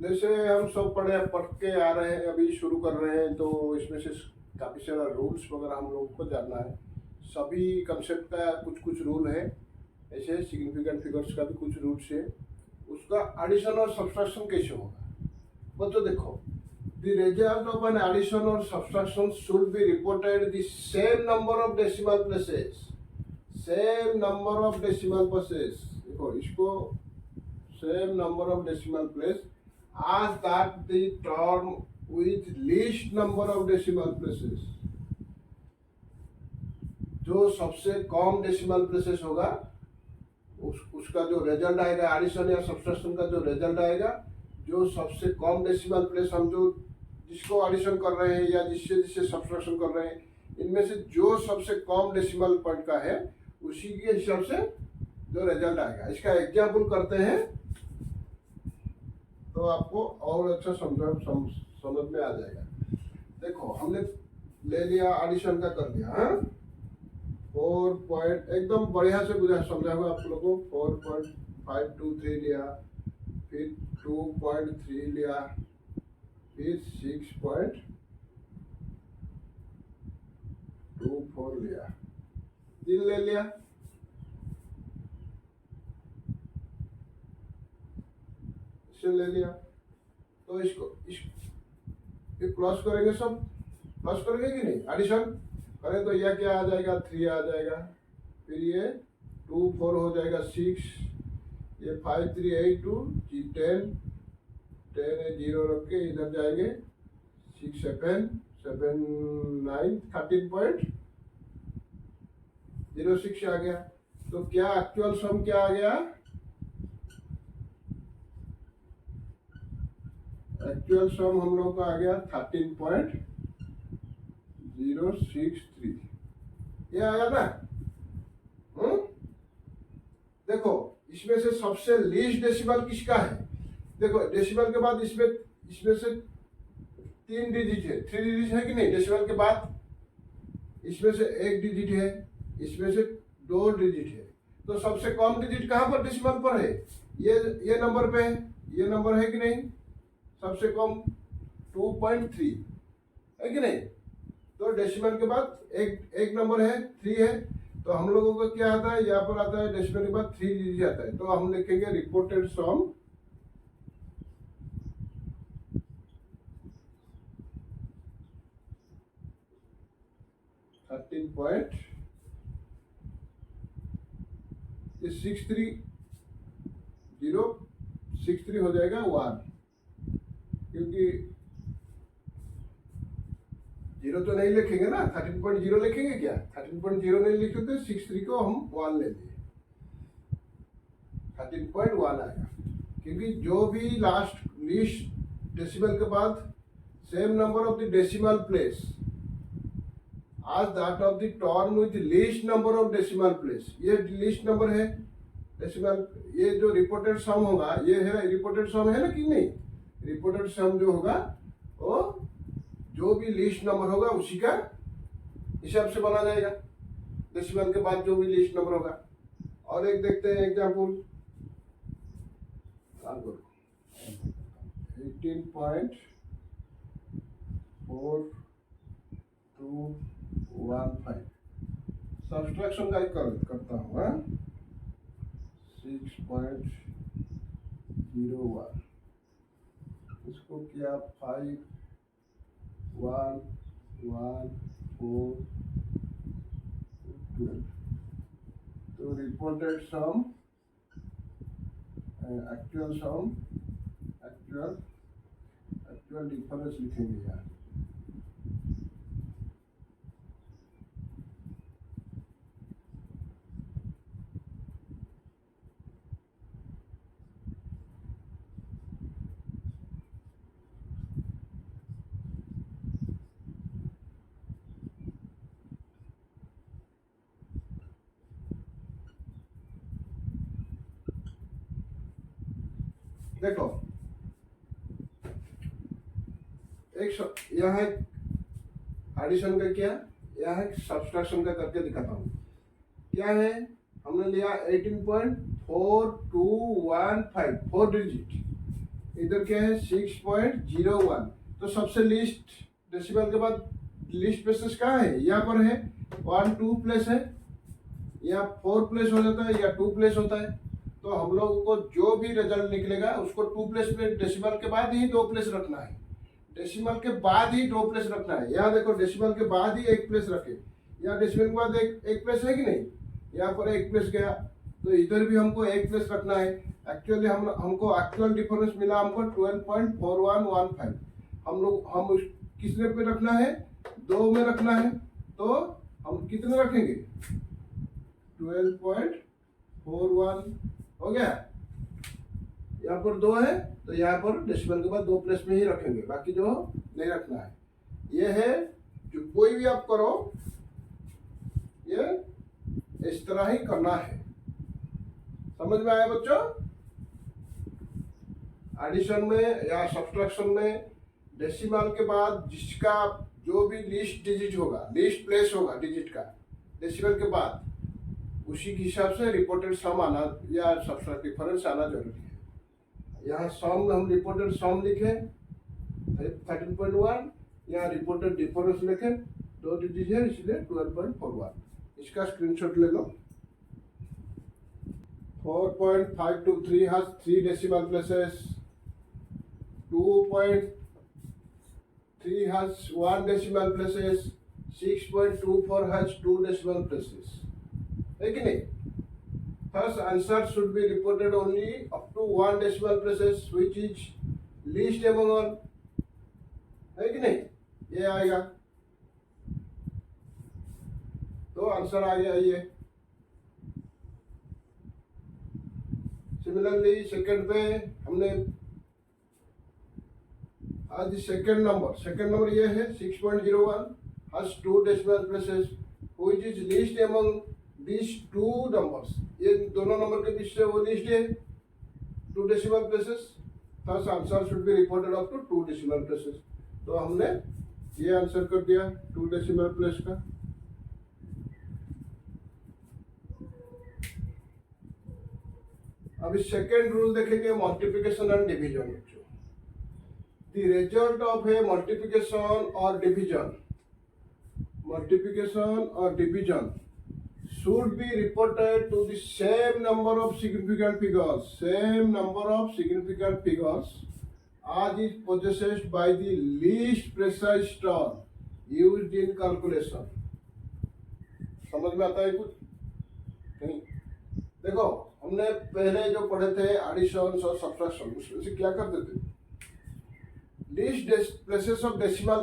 जैसे हम सब पढ़ के आ रहे हैं, अभी शुरू कर रहे हैं, तो इसमें से काफ़ी सारा रूल्स वगैरह हम लोगों को जानना है। सभी कंसेप्ट का कुछ कुछ रूल है, ऐसे सिग्निफिकेंट फिगर्स का भी कुछ रूल्स है। उसका एडिशन और सब्सट्रैक्शन कैसे होगा वो तो देखो। The result of an addition और subtraction should be reported the same number of decimal places. Same number of decimal places, देखो इसको, same number of decimal place as that the term with least number of decimal places, जो सबसे कम decimal places होगा उसका जो result आएगा addition या subtraction का जो रिजल्ट आएगा, जो सबसे कम डेसिमल प्लेस हम जो जिसको एडिशन कर रहे हैं या जिससे जिससे सब्सट्रैक्शन कर रहे हैं, इनमें से जो सबसे कम डेसिमल पॉइंट का है उसी के हिसाब से जो रिजल्ट आएगा। इसका एग्जाम्पल करते हैं तो आपको और अच्छा समझ में आ जाएगा। देखो हमने ले लिया एडिशन का कर दिया, हाँ 4 पॉइंट एकदम बढ़िया से बुझा समझा हुआ आप लोगों को। 4.523 लिया, फिर 2.3 लिया, फिर 6.24 लिया, 3 ले लिया। ले लिया तो इसको प्लस करेंगे, सब प्लस करेंगे कि नहीं, एडिशन करें तो यह क्या आ जाएगा 3 आ जाएगा, फिर ये 2 4 हो जाएगा 6, ये 5 3 8 2 10 10 है 0 रख के इधर जाएंगे 6 7 7 9 13.06 आ गया। तो क्या एक्चुअल सम क्या आ गया, एक्चुअल सम हम लोग का आ गया 13.063, ये आया ना। देखो इसमें से सबसे लीस्ट डेसिमल किसका है, देखो डेसिमल के बाद इसमें से 3 डिजिट है, 3 डिजिट है कि नहीं, डेसिमल के बाद इसमें से 1 डिजिट है, इसमें से 2 डिजिट है। तो सबसे कम डिजिट कहाँ पर डेसिमल पर है, ये नंबर पे है, ये नंबर है कि नहीं, सबसे कम 2.3 है कि नहीं। तो डेसिमल के बाद एक नंबर है 3 है, तो हम लोगों को क्या आता है, यहाँ पर आता है डेसिमल के बाद 3 डिजिट आता है। तो हम लिखेंगे रिपोर्टेड सम .63 हो जाएगा 1, क्योंकि 0 तो नहीं लिखेंगे ना, 13.0 लिखेंगे क्या, 13.0 नहीं लिखे तो 63 को हम 1 ले लिए, 13.1 आएगा। क्योंकि जो भी लीस्ट डेसिमल के बाद same number of the decimal place as that of the term with least number of decimal place, ये लीस्ट नंबर है डेसिमल, ये जो रिपोर्टेड सम होगा ये है रिपोर्टेड सम है ना कि नहीं, रिपोर्टेड सम जो होगा वो जो भी लीस्ट नंबर होगा उसी का हिसाब से बना जाएगा, डेसिमल के बाद जो भी लीस्ट नंबर होगा। और एक देखते हैं एग्जाम्पल, 18.4215 सब्सट्रैक्शन का करता हूँ, 6.01, इसको किया 5 1 1 4 12। तो रिपोर्टेड सम एक्चुअल सम एक्चुअल डिफरेंस लिखेंगे यार। देखो एक यहाँ एडिशन का किया, यहाँ सब्सट्रैक्शन का करके दिखाता हूँ। क्या है, हमने लिया 18.4215 4 डिजिट, इधर क्या है 6.01। तो सबसे लीस्ट डेसिमल के बाद लीस्ट प्लेसेस कहाँ है, यहाँ पर है। 1 2 प्लेस है, यहाँ 4 प्लेस हो जाता है या 2 प्लेस होता है। तो हम लोगों को जो भी रिजल्ट निकलेगा उसको 2 प्लेस में डेसिमल के बाद ही 2 प्लेस रखना है, डेसिमल के बाद ही 2 प्लेस रखना है। यहाँ देखो डेसिमल के बाद ही 1 प्लेस रखे, यहाँ डेसिमल के बाद एक प्लेस है कि नहीं, यहाँ पर 1 प्लेस गया, तो इधर भी हमको 1 प्लेस रखना है। एक्चुअली हमको एक्चुअल डिफरेंस मिला हमको 12.4115। हम किसने पे रखना है, 2 में रखना है। तो हम कितने रखेंगे, 12.41 हो गया। यहाँ पर 2 है तो यहाँ पर डेसिमल के बाद 2 प्लेस में ही रखेंगे, बाकी जो नहीं रखना है। ये है जो कोई भी आप करो ये इस तरह ही करना है। समझ में आया बच्चों? एडिशन में या सब्ट्रैक्शन में डेसिमल के बाद जिसका जो भी लीस्ट डिजिट होगा, लीस्ट प्लेस होगा डिजिट का डेसिमल के बाद, उसी के हिसाब से रिपोर्टेड सम आना या सब्ट्रैक्ट डिफरेंस आना जरूरी है। यहाँ सम हम रिपोर्टेड सम लिखे 13.1, यहाँ रिपोर्टेड डिफरेंस लिखे 2 डिजिट है इसलिए 12.41। इसका स्क्रीनशॉट ले लो। 4.523 has 3 decimal places, 2.3 has 1 decimal places, 6.24 has 2 decimal places, है कि नहीं? Thus answer should be reported only up to 1 decimal places which is least among all, है कि नहीं? ये आएगा तो आंसर आ गया ये। सिमिलरली सेकंड पे हमने आज सेकंड नंबर ये है 6.01 has 2 decimal places which is least among these 2 numbers। ये दोनों नंबर के बीच से वो लिस्ट है 2 decimal places। thus answer should be reported up to 2 decimal places। तो हमने ये आंसर कर दिया 2 decimal place का। अभी सेकेंड रूल देखेंगे multiplication and division. The result of A multiplication और division should be reported to the same number of significant figures as is possessed by the least precise term used in calculation। समझ में आता है कुछ नहीं? देखो हमने पहले जो पढ़े थे एडिशन और सब्ट्रैक्शन, उसमें से क्या करते थे, least places of decimal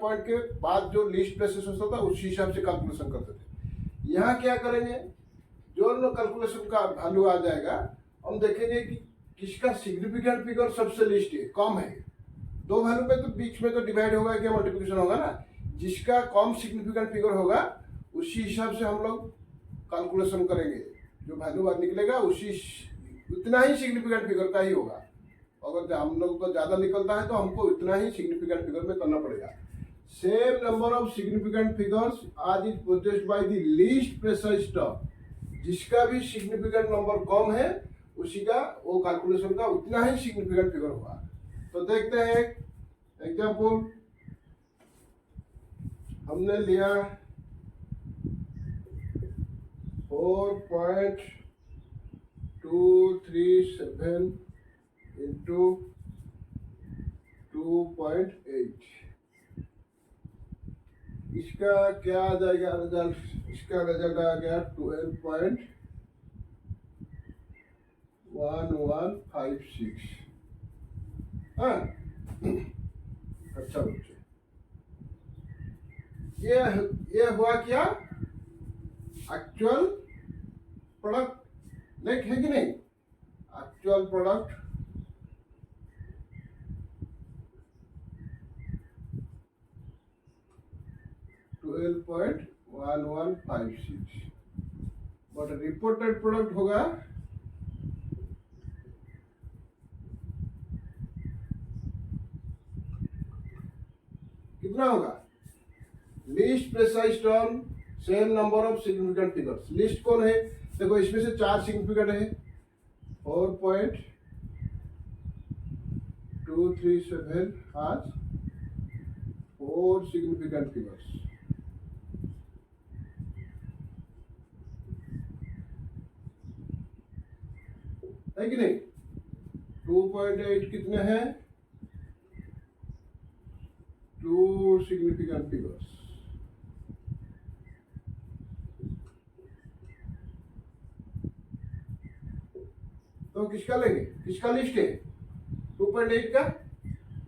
point के बाद जो लीस्ट प्लेसेस होता था उसी हिसाब से कैलकुलेशन करते थे। यहाँ क्या करेंगे, जो कैलकुलेशन का वैल्यू आ जाएगा हम देखेंगे कि किसका सिग्निफिकेंट फिगर सबसे लीस्ट है, कम है। 2 वैल्यू पे तो बीच में तो डिवाइड होगा क्या मल्टीप्लिकेशन होगा ना, जिसका कम सिग्निफिकेंट फिगर होगा उसी हिसाब से हम लोग कैलकुलेशन करेंगे। जो वैल्यू बाद निकलेगा उसी उतना ही सिग्निफिकेंट फिगर का ही होगा। अगर हम लोग को ज़्यादा निकलता है तो हमको उतना ही सिग्निफिकेंट फिगर में करना पड़ेगा। Same number of significant figures as is possessed by the least precise term. जिसका भी सिग्निफिकेंट नंबर कम है उसी का वो कैलकुलेशन का उतना ही सिग्निफिकेंट फिगर होगा। तो देखते हैं एक एग्जाम्पल हमने लिया 4.237 into 2.8। इसका क्या आ जाएगा रिजल्ट, इसका रिजल्ट आ गया 12.1156। हाँ अच्छा बच्चे, ये हुआ क्या, एक्चुअल प्रोडक्ट नहीं है कि नहीं, actual product $12.1156, but reported product होगा कितना होगा, least precise term same number of significant figures. List कौन है, देखो इसमें से 4 सिग्निफिकेंट है, 4.237 237 has 4 significant figures. है कि नहीं? 2.8 कितने हैं? 2 significant figures. तो किसका लेंगे? किसका लिस्ट है? 2.8 का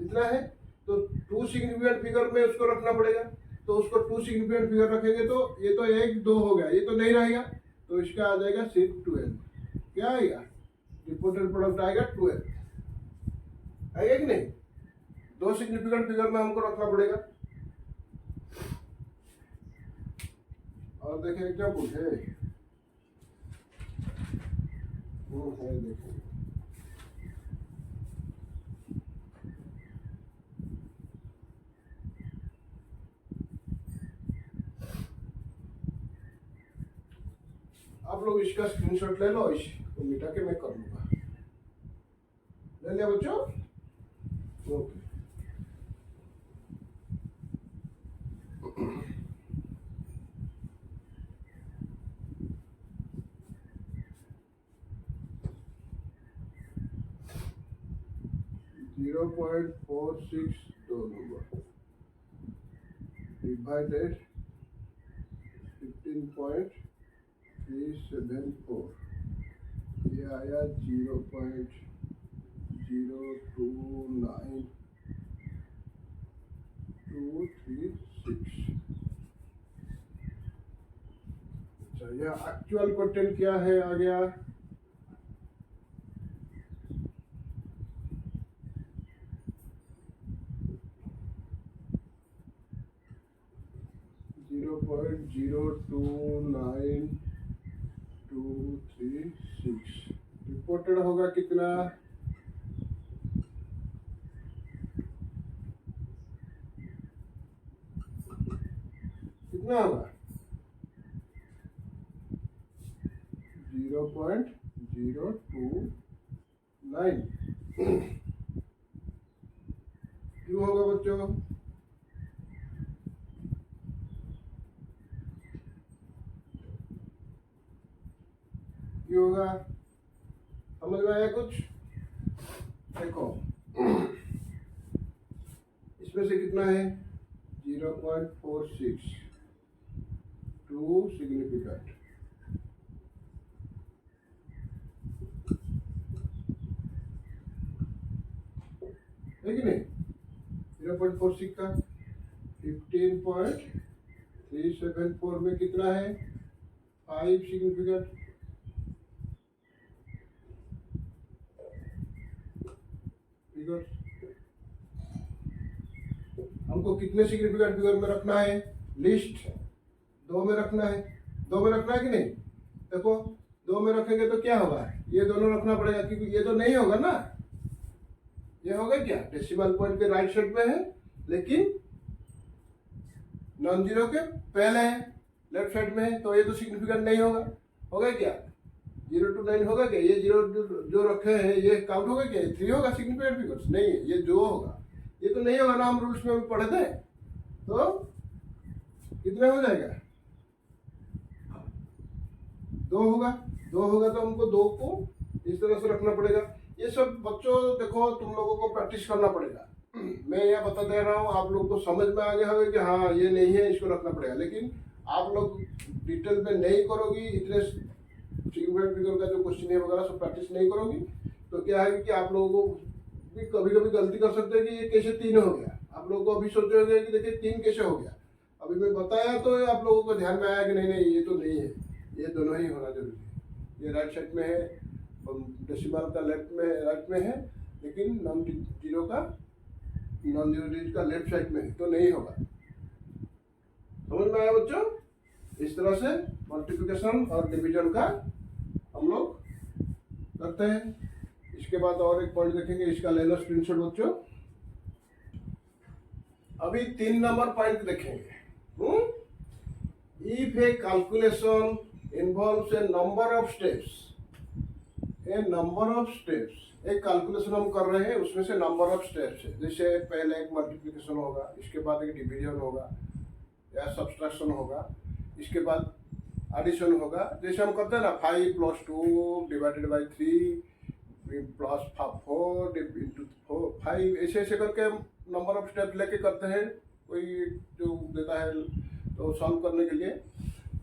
इतना है, तो 2 सिग्निफिकेंट फिगर में उसको रखना पड़ेगा। तो उसको 2 सिग्निफिकेंट फिगर रखेंगे तो ये तो 1 2 हो गया, ये तो नहीं रहेगा, तो इसका आ जाएगा सिर्फ 12। क्या आएगा? रिपोर्टेड प्रोडक्ट आएगा 12, आएगा कि नहीं? 2 सिग्निफिकेंट फिगर में हमको रखना पड़ेगा। और देखें एग्जाम्पल है, देखो आप लोग इसका स्क्रीनशॉट ले लो, इसको मिटा के मैं कर लूंगा। ले लिया बच्चों? Okay. Zero point 462 number divided 15.374, ये आया 0.029236। अच्छा, यह एक्चुअल कंटेंट क्या है आ गया? 0.029236। रिपोर्टेड होगा कितना? कितना होगा? 0.029। क्यों होगा बच्चों? क्यों होगा? समझ में आया कुछ? देखो इसमें से कितना है? 0.46, 2 सिग्निफिकेंट। है कि नहीं? 0.46 का 15.374 में कितना है? 5 सिग्निफिकेंट। हमको कितने सिग्निफिकेंट फिगर में रखना है? लिस्ट 2 में रखना है। 2 में रखना है कि नहीं? देखो 2 में रखेंगे तो क्या होगा? ये दोनों रखना पड़ेगा, क्योंकि ये तो नहीं होगा ना। ये होगा क्या? डेसिमल पॉइंट के राइट साइड में है, लेकिन नॉन जीरो के पहले है, लेफ्ट साइड में है, तो ये तो सिग्निफिकेंट नहीं होगा। होगा क्या? 0 to 9 होगा क्या? ये 0 जो रखे हैं ये काउंट होगा क्या? 3 होगा सिग्निफिकेंट फिगर्स? नहीं है, ये जो होगा। ये तो नहीं होगा ना, हम रूल्स में भी पढ़े थे। तो कितना हो जाएगा? 2 होगा। 2 होगा तो हमको 2 को इस तरह से रखना पड़ेगा। ये सब बच्चों देखो तुम लोगों को प्रैक्टिस करना पड़ेगा। मैं यह बता दे रहा हूँ, आप लोग को समझ में आ गया होगा कि हाँ ये नहीं है, इसको रखना पड़ेगा। लेकिन आप लोग डिटेल में नहीं करोगी, इतने सिग्निफिकेंट फिगर का जो क्वेश्चन है वगैरह सब प्रैक्टिस नहीं करोगी, तो क्या है कि आप लोगों को भी कभी कभी गलती कर सकते हैं कि ये कैसे 3 हो गया। आप लोगों को अभी सोचोगे कि देखिए 3 कैसे हो गया। अभी मैं बताया तो आप लोगों को ध्यान में आया कि नहीं नहीं ये तो नहीं है, ये दोनों ही होना जरूरी है। ये राइट साइड में है, डेसिमल का लेफ्ट में राइट में है, लेकिन नॉन जीरो डिजिट का लेफ्ट साइड में है, तो नहीं होगा। समझ में आया बच्चों? इस तरह से मल्टीप्लिकेशन और डिवीजन का हम लोग करते हैं। इसके बाद और एक पॉइंट देखेंगे, इसका ले लो स्क्रीनशॉट बच्चों। अभी 3 नंबर पॉइंट देखेंगे। If A calculation involves A number of steps, A number of steps, एक कैलकुलेशन हम कर रहे हैं उसमें से नंबर ऑफ स्टेप्स है। जैसे पहले एक मल्टीप्लिकेशन होगा, इसके बाद एक डिवीजन होगा या सब्सट्रैक्शन होगा, इसके बाद एडिशन होगा। जैसे हम करते हैं ना 5+2 डिवाइडेड बाई 3 प्लस 4 इंटू 5, ऐसे ऐसे करके हम नंबर ऑफ स्टेप लेके करते हैं, कोई जो देता है तो सॉल्व करने के लिए।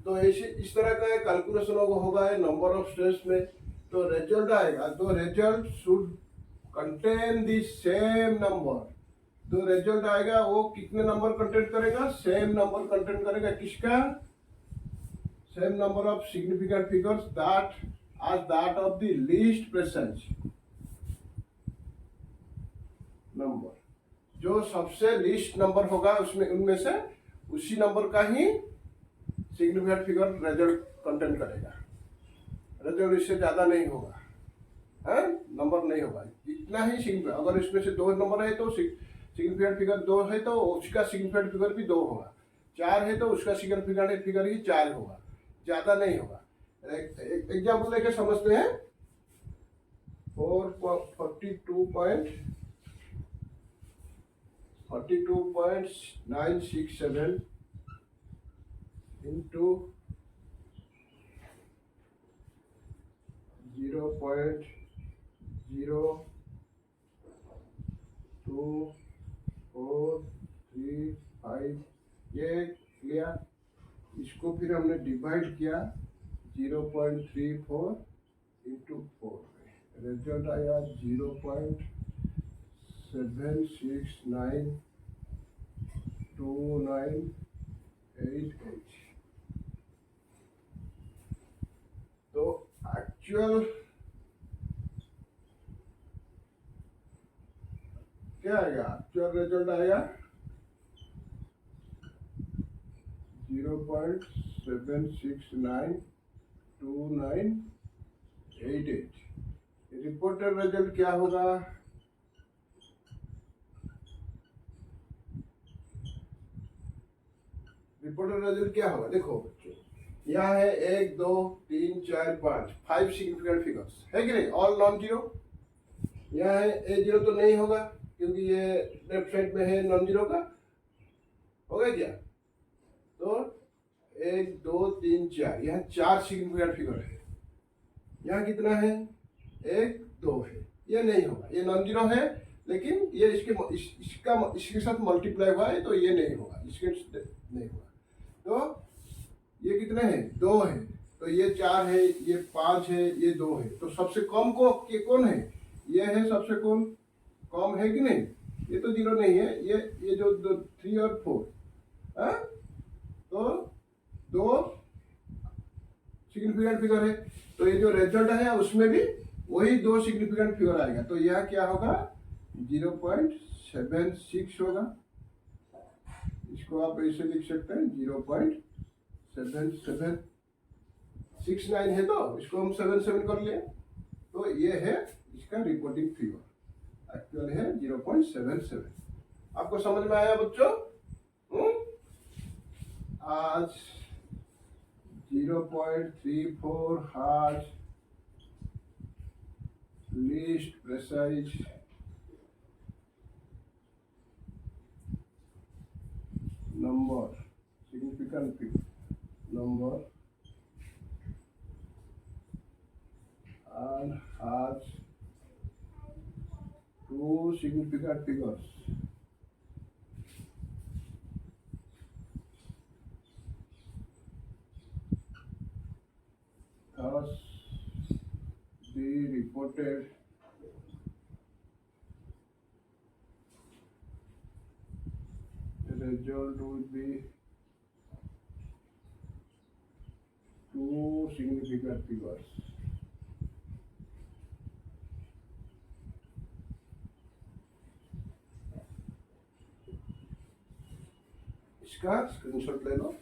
तो ऐसे इस तरह का कैलकुलेशन होगा है नंबर ऑफ स्टेप्स में। तो रिजल्ट आएगा, तो result should contain the same number. तो रिजल्ट आएगा वो कितने नंबर कंटेन करेगा, सेम नंबर कंटेन करेगा। किसका, same number of significant figures that as that of the least precise number। जो सबसे लीस्ट नंबर होगा उसमें उनमें से उसी नंबर का ही सिग्निफिकेंट फिगर रिजल्ट कंटेन करेगा। रिजल्ट इससे ज्यादा नहीं होगा, है नंबर नहीं होगा, इतना ही सिग्निफिकेंट। अगर इसमें से 2 नंबर है तो सिग्निफिकेंट फिगर 2 है तो उसका सिग्निफिकेंट फिगर भी 2 होगा। 4 है तो उसका सिग्निफिकेंट फिगर ही 4 होगा, ज्यादा नहीं होगा। एग्जाम्पल लेके समझते हैं। 42.967 इंटू 0.0245 ये लिया। इसको फिर हमने डिवाइड किया 0.34 इंटू 4 में, रिजल्ट आया 0.769298। तो एक्चुअल क्या आएगा, एक्चुअल रिजल्ट आएगा 0.769298। रिपोर्टेड रिजल्ट क्या होगा, रिपोर्टेड रिजल्ट क्या होगा, देखो बच्चों यहाँ है 1 2 3 4 5 सिग्निफिकेंट फिगर्स है कि नहीं, ऑल नॉन जीरो। यहाँ है A0 तो नहीं होगा क्योंकि ये लेफ्ट साइड में है नॉन जीरो का, होगा क्या। तो 1 2 3 4, यहाँ 4 सिग्निफिकेंट फिगर है। यहाँ कितना है, 1 2 है, ये नहीं होगा, ये नॉन जीरो है। लेकिन ये इसके साथ मल्टीप्लाई हुआ है तो ये नहीं होगा, इसके नहीं होगा। तो ये कितने हैं, 2 है, तो ये 4 है, ये 5 है, ये 2 है। तो सबसे कम कौन है, ये है सबसे कम है कि नहीं, ये तो 0 नहीं है, ये जो 3 और 4 है, तो 2 सिग्निफिकेंट फिगर है। तो ये जो रिजल्ट है उसमें भी वही 2 सिग्निफिकेंट फिगर आएगा। तो यह क्या होगा, 0.76 होगा। इसको आप ऐसे लिख सकते हैं 0.7769 है, तो इसको हम 77 कर लिए। तो ये है इसका रिपोर्टिंग फिगर, एक्चुअल है 0.77। आपको समझ में आया बच्चों। आज 0.34 has least precise number, significant number, and has 2 significant figures। Thus, the reported result would be 2 significant figures। इसका स्क्रीनशॉट ले लो।